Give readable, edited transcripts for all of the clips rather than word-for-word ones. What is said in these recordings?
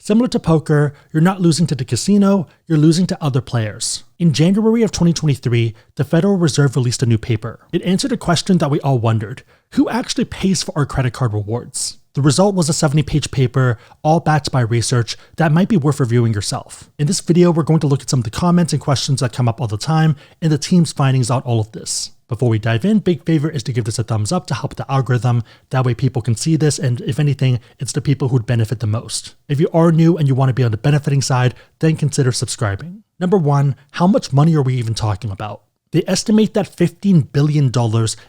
Similar to poker, you're not losing to the casino, you're losing to other players. In January of 2023, the Federal Reserve released a new paper. It answered a question that we all wondered: who actually pays for our credit card rewards? The result was a 70-page paper, all backed by research that might be worth reviewing yourself. In this video, we're going to look at some of the comments and questions that come up all the time and the team's findings on all of this. Before we dive in, big favor is to give this a thumbs up to help the algorithm. That way people can see this, and if anything, it's the people who'd benefit the most. If you are new and you want to be on the benefiting side, then consider subscribing. Number 1, how much money are we even talking about? They estimate that $15 billion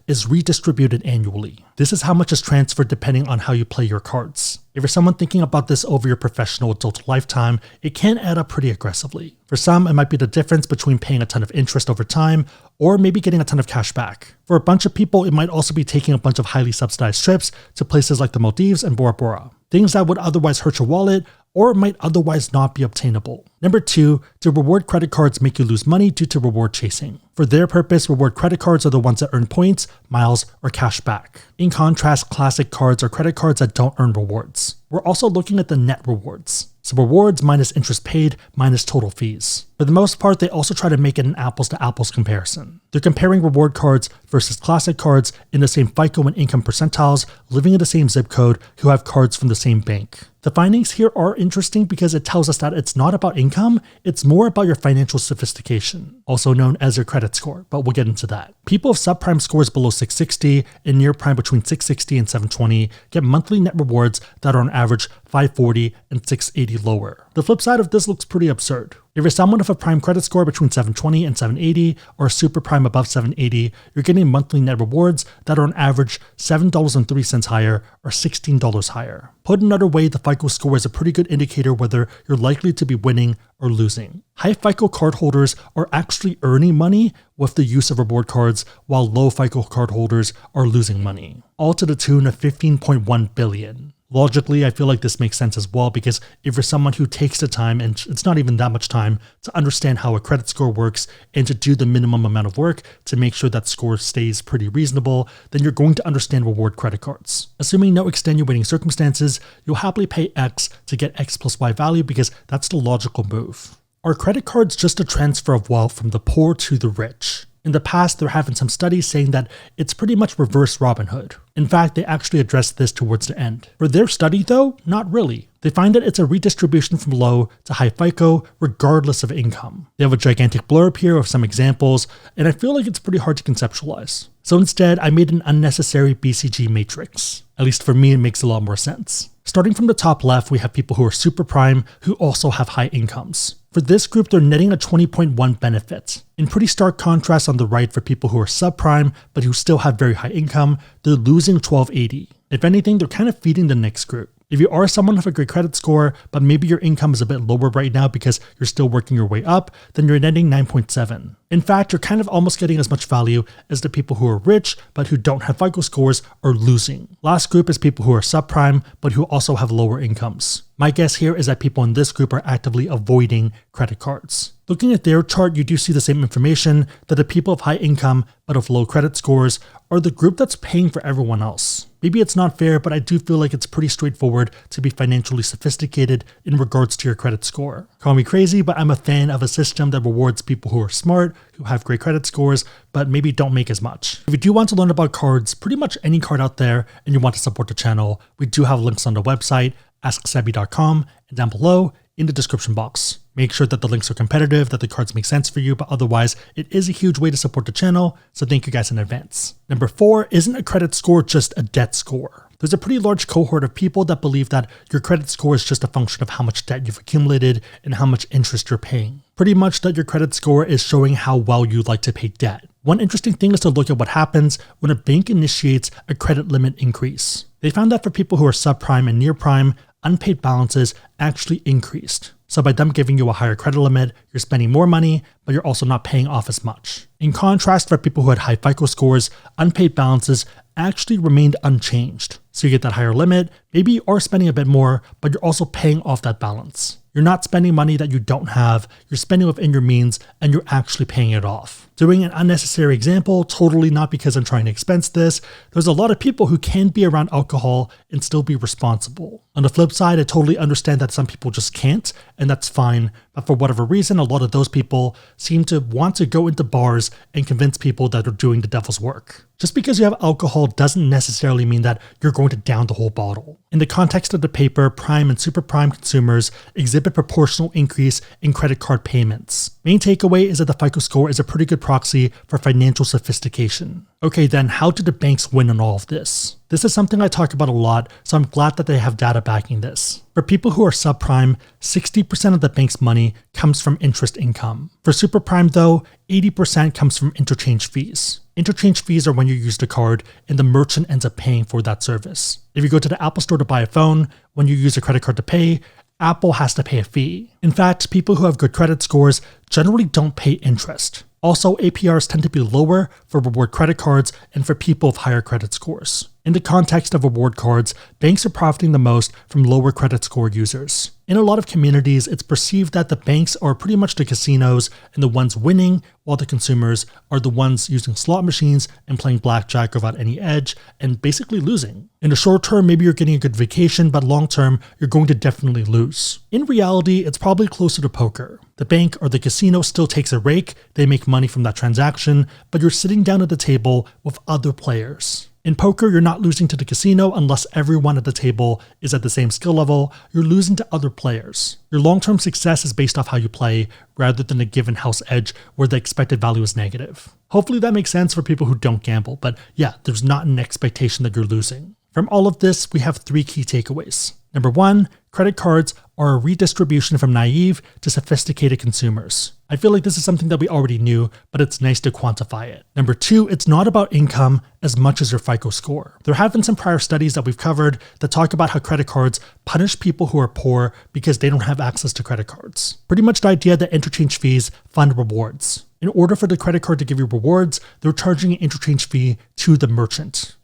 is redistributed annually. This is how much is transferred depending on how you play your cards. If you're someone thinking about this over your professional adult lifetime, it can add up pretty aggressively. For some, it might be the difference between paying a ton of interest over time or maybe getting a ton of cash back. For a bunch of people, it might also be taking a bunch of highly subsidized trips to places like the Maldives and Bora Bora, things that would otherwise hurt your wallet or might otherwise not be obtainable. Number 2, do reward credit cards make you lose money due to reward chasing? For their purpose, reward credit cards are the ones that earn points, miles, or cash back. In contrast, classic cards are credit cards that don't earn rewards. We're also looking at the net rewards. So rewards minus interest paid minus total fees. For the most part, they also try to make it an apples to apples comparison. They're comparing reward cards versus classic cards in the same FICO and income percentiles, living in the same zip code, who have cards from the same bank. The findings here are interesting because it tells us that it's not about income, it's more about your financial sophistication, also known as your credit score, but we'll get into that. People with subprime scores below 660 and near prime between 660 and 720 get monthly net rewards that are on average 540 and 680 lower. The flip side of this looks pretty absurd. If you're someone with a prime credit score between 720 and 780 or a super prime above 780, you're getting monthly net rewards that are on average $7.03 higher or $16 higher. Put another way, the FICO score is a pretty good indicator whether you're likely to be winning or losing. High FICO cardholders are actually earning money with the use of reward cards, while low FICO cardholders are losing money, all to the tune of $15.1 billion. Logically, I feel like this makes sense as well, because if you're someone who takes the time, and it's not even that much time, to understand how a credit score works and to do the minimum amount of work to make sure that score stays pretty reasonable, then you're going to understand reward credit cards. Assuming no extenuating circumstances, you'll happily pay X to get X plus Y value because that's the logical move. Are credit cards just a transfer of wealth from the poor to the rich? In the past, there have been some studies saying that it's pretty much reverse Robin Hood. In fact, they actually addressed this towards the end. For their study though, not really. They find that it's a redistribution from low to high FICO regardless of income. They have a gigantic blurb here of some examples, and I feel like it's pretty hard to conceptualize. So instead, I made an unnecessary BCG matrix. At least for me, it makes a lot more sense. Starting from the top left, we have people who are super prime who also have high incomes. For this group, they're netting a 20.1 benefit. In pretty stark contrast on the right for people who are subprime but who still have very high income, they're losing 1280. If anything, they're kind of feeding the next group. If you are someone with a great credit score, but maybe your income is a bit lower right now because you're still working your way up, then you're netting 9.7. In fact, you're kind of almost getting as much value as the people who are rich, but who don't have FICO scores are losing. Last group is people who are subprime, but who also have lower incomes. My guess here is that people in this group are actively avoiding credit cards. Looking at their chart, you do see the same information, that the people of high income but of low credit scores are the group that's paying for everyone else. Maybe it's not fair, but I do feel like it's pretty straightforward to be financially sophisticated in regards to your credit score. Call me crazy, but I'm a fan of a system that rewards people who are smart, who have great credit scores, but maybe don't make as much. If you do want to learn about cards, pretty much any card out there, and you want to support the channel, we do have links on the website, AskSebby.com, and down below in the description box. Make sure that the links are competitive, that the cards make sense for you, but otherwise, it is a huge way to support the channel, so thank you guys in advance. Number 4, isn't a credit score just a debt score? There's a pretty large cohort of people that believe that your credit score is just a function of how much debt you've accumulated and how much interest you're paying. Pretty much that your credit score is showing how well you like to pay debt. One interesting thing is to look at what happens when a bank initiates a credit limit increase. They found that for people who are subprime and near prime, unpaid balances actually increased. So by them giving you a higher credit limit, you're spending more money, but you're also not paying off as much. In contrast, for people who had high FICO scores, unpaid balances actually remained unchanged. So you get that higher limit, maybe you are spending a bit more, but you're also paying off that balance. You're not spending money that you don't have, you're spending within your means, and you're actually paying it off. Doing an unnecessary example, totally not because I'm trying to expense this, there's a lot of people who can be around alcohol and still be responsible. On the flip side, I totally understand that some people just can't, and that's fine, but for whatever reason, a lot of those people seem to want to go into bars and convince people that they're doing the devil's work. Just because you have alcohol doesn't necessarily mean that you're going to down the whole bottle. In the context of the paper, prime and super prime consumers exhibit proportional increase in credit card payments. Main takeaway is that the FICO score is a pretty good proxy for financial sophistication. Okay, then how did the banks win in all of this? This is something I talk about a lot, so I'm glad that they have data backing this. For people who are subprime, 60% of the bank's money comes from interest income. For super prime though, 80% comes from interchange fees. Interchange fees are when you use the card and the merchant ends up paying for that service. If you go to the Apple Store to buy a phone, when you use a credit card to pay, Apple has to pay a fee. In fact, people who have good credit scores generally don't pay interest. Also, APRs tend to be lower for reward credit cards and for people with higher credit scores. In the context of reward cards, banks are profiting the most from lower credit score users. In a lot of communities, it's perceived that the banks are pretty much the casinos and the ones winning, while the consumers are the ones using slot machines and playing blackjack without any edge and basically losing. In the short term, maybe you're getting a good vacation, but long term, you're going to definitely lose. In reality, it's probably closer to poker. The bank or the casino still takes a rake, they make money from that transaction, but you're sitting down at the table with other players. In poker, you're not losing to the casino unless everyone at the table is at the same skill level, you're losing to other players. Your long-term success is based off how you play, rather than a given house edge where the expected value is negative. Hopefully that makes sense for people who don't gamble, but yeah, there's not an expectation that you're losing. From all of this, we have 3 key takeaways. Number 1, credit cards are a redistribution from naive to sophisticated consumers. I feel like this is something that we already knew, but it's nice to quantify it. Number 2, it's not about income as much as your FICO score. There have been some prior studies that we've covered that talk about how credit cards punish people who are poor because they don't have access to credit cards. Pretty much the idea that interchange fees fund rewards. In order for the credit card to give you rewards, they're charging an interchange fee to the merchant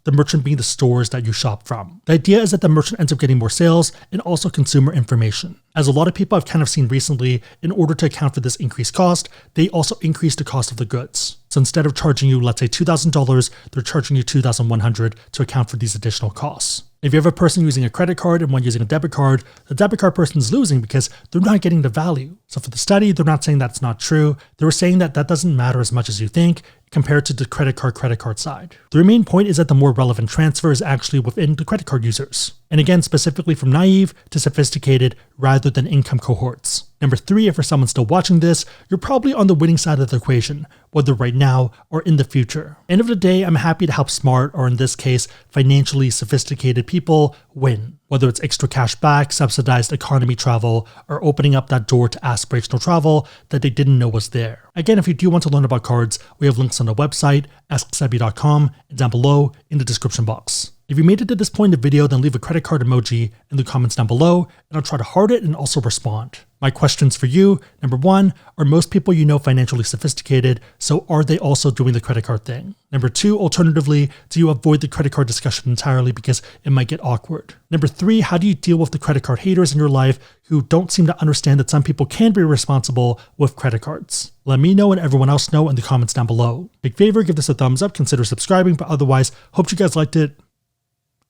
being the stores that you shop from. The idea is that the merchant ends up getting more sales and also consumer information. As a lot of people I've kind of seen recently, in order to account for this increased cost, they also increase the cost of the goods. So instead of charging you, let's say $2,000, they're charging you $2,100 to account for these additional costs. If you have a person using a credit card and one using a debit card, the debit card person is losing because they're not getting the value. So for the study, they're not saying that's not true. They were saying that that doesn't matter as much as you think compared to the credit card side. The main point is that the more relevant transfer is actually within the credit card users. And again, specifically from naive to sophisticated rather than income cohorts. Number 3, if for someone still watching this, you're probably on the winning side of the equation, whether right now or in the future. End of the day, I'm happy to help smart, or in this case, financially sophisticated people win. Whether it's extra cash back, subsidized economy travel, or opening up that door to aspirational travel that they didn't know was there. Again, if you do want to learn about cards, we have links on the website, AskSebby.com, and down below in the description box. If you made it to this point in the video, then leave a credit card emoji in the comments down below, and I'll try to heart it and also respond. My questions for you, number 1, are most people you know financially sophisticated, so are they also doing the credit card thing? Number 2, alternatively, do you avoid the credit card discussion entirely because it might get awkward? Number 3, how do you deal with the credit card haters in your life who don't seem to understand that some people can be responsible with credit cards? Let me know and everyone else know in the comments down below. Big favor, give this a thumbs up, consider subscribing, but otherwise, hope you guys liked it.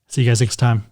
See you guys next time.